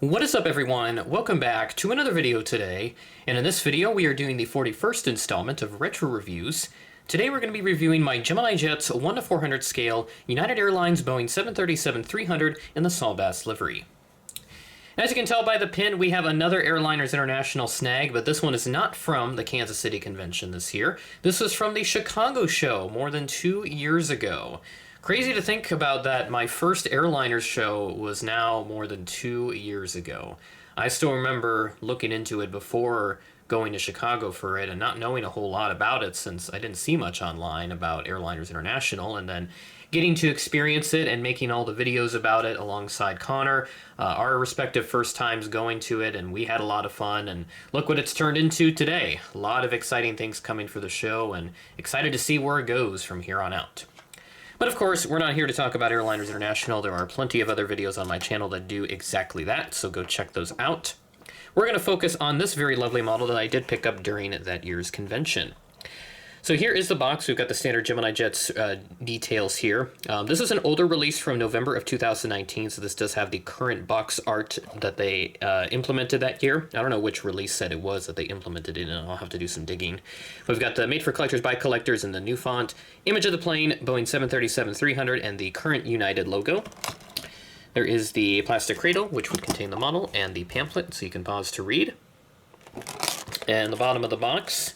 What is up, everyone? Welcome back to another video today, and in this video we are doing the 41st installment of Retro Reviews. Today we're going to be reviewing my Gemini Jets 1 to 400 scale United Airlines Boeing 737-300 in the Saul livery. As you can tell by the pin, we have another Airliners International snag, but this one is not from the Kansas City convention this year. This was from the Chicago show more than 2 years ago. Crazy to think about that my first Airliners show was now more than 2 years ago. I still remember looking into it before going to Chicago for it and not knowing a whole lot about it since I didn't see much online about Airliners International, and then getting to experience it and making all the videos about it alongside Connor, our respective first times going to it, and we had a lot of fun, and look what it's turned into today. A lot of exciting things coming for the show, and excited to see where it goes from here on out. But of course, we're not here to talk about Airliners International. There are plenty of other videos on my channel that do exactly that, so go check those out. We're going to focus on this very lovely model that I did pick up during that year's convention. So here is the box. We've got the standard Gemini Jets details here. This is an older release from November of 2019, so this does have the current box art that they implemented that year. I don't know which release set it was that they implemented it in. I'll have to do some digging. We've got the Made for Collectors by Collectors in the new font, image of the plane, Boeing 737-300, and the current United logo. There is the plastic cradle, which would contain the model, and the pamphlet, so you can pause to read. And the bottom of the box.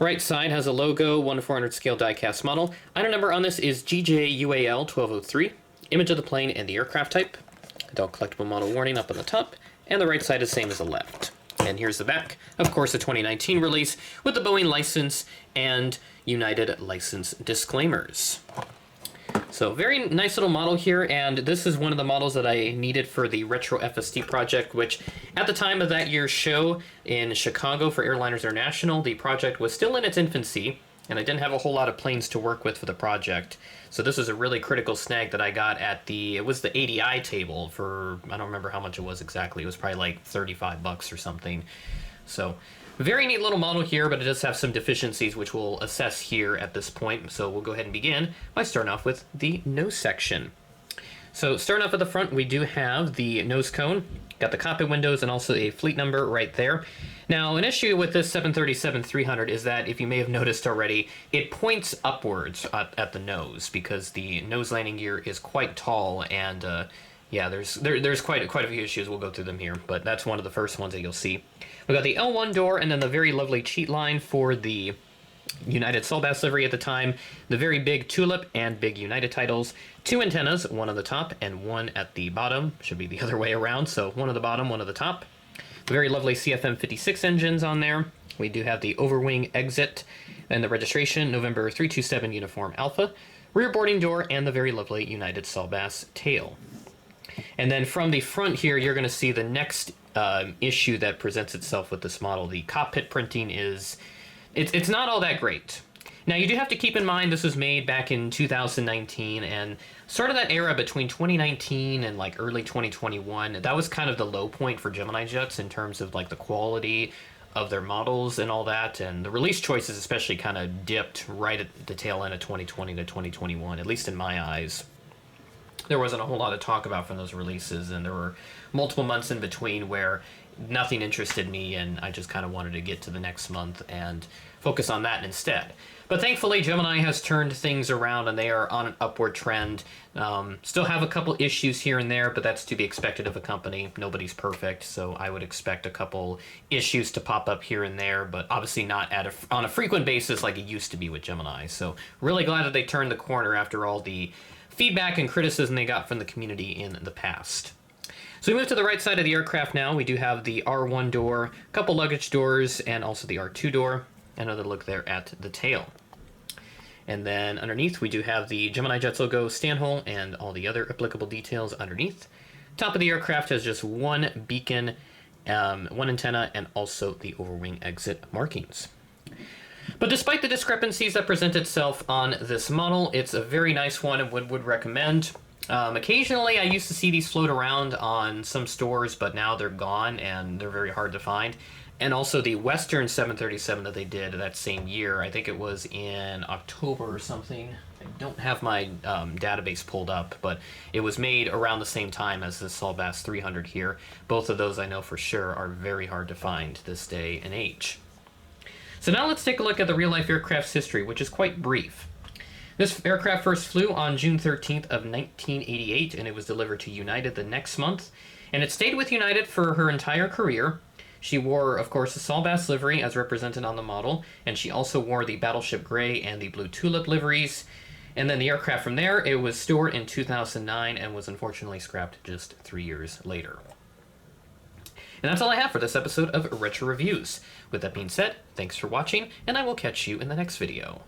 Right side has a logo, 1 to 400 scale die-cast model. Item number on this is GJUAL 1203. Image of the plane and the aircraft type. Adult collectible model warning up on the top. And the right side is the same as the left. And here's the back. Of course, the 2019 release with the Boeing license and United license disclaimers. So very nice little model here, and this is one of the models that I needed for the Retro FSD project, which at the time of that year's show in Chicago for Airliners International, the project was still in its infancy, and I didn't have a whole lot of planes to work with for the project. So this was a really critical snag that I got at it was the ADI table for, I don't remember how much it was exactly, it was probably like 35 bucks or something. So very neat little model here, but it does have some deficiencies which we'll assess here at this point. So we'll go ahead and begin by starting off with the nose section. So starting off at the front, we do have the nose cone, got the cockpit windows, and also a fleet number right there. Now, an issue with this 737-300 is that, if you may have noticed already, it points upwards at the nose because the nose landing gear is quite tall, and yeah, there's quite a few issues. We'll go through them here, but that's one of the first ones that you'll see. We've got the L1 door, and then the very lovely cheat line for the United Saul livery at the time, the very big Tulip and big United titles, 2 antennas, one on the top and one at the bottom. Should be the other way around, so one at the bottom, one at the top. The very lovely CFM56 engines on there. We do have the overwing exit and the registration, November 327 Uniform Alpha, rear boarding door, and the very lovely United Saul tail. And then from the front here, you're going to see the next issue that presents itself with this model. The cockpit printing it's not all that great. Now, you do have to keep in mind this was made back in 2019, and sort of that era between 2019 and like early 2021, that was kind of the low point for Gemini Jets in terms of like the quality of their models and all that, and the release choices especially kind of dipped right at the tail end of 2020 to 2021, at least in my eyes. There wasn't a whole lot of talk about from those releases, and there were multiple months in between where nothing interested me, and I just kind of wanted to get to the next month and focus on that instead. But thankfully, Gemini has turned things around, and they are on an upward trend. Still have a couple issues here and there, but that's to be expected of a company. Nobody's perfect, so I would expect a couple issues to pop up here and there, but obviously not on a frequent basis like it used to be with Gemini. So really glad that they turned the corner after all the feedback and criticism they got from the community in the past. So we move to the right side of the aircraft now. We do have the R1 door, a couple luggage doors, and also the R2 door. Another look there at the tail. And then underneath, we do have the Gemini Jets logo stand hole and all the other applicable details underneath. Top of the aircraft has just one beacon, one antenna, and also the overwing exit markings. But despite the discrepancies that present itself on this model, it's a very nice one and would recommend. Occasionally, I used to see these float around on some stores, but now they're gone and they're very hard to find. And also the Western 737 that they did that same year, I think it was in October or something. I don't have my database pulled up, but it was made around the same time as the Saul Bass 300 here. Both of those I know for sure are very hard to find this day and age. So now let's take a look at the real-life aircraft's history, which is quite brief. This aircraft first flew on June 13th of 1988, and it was delivered to United the next month. And it stayed with United for her entire career. She wore, of course, the Saul Bass livery as represented on the model, and she also wore the Battleship Gray and the Blue Tulip liveries. And then the aircraft from there, it was stored in 2009 and was unfortunately scrapped just 3 years later. And that's all I have for this episode of Retro Reviews. With that being said, thanks for watching, and I will catch you in the next video.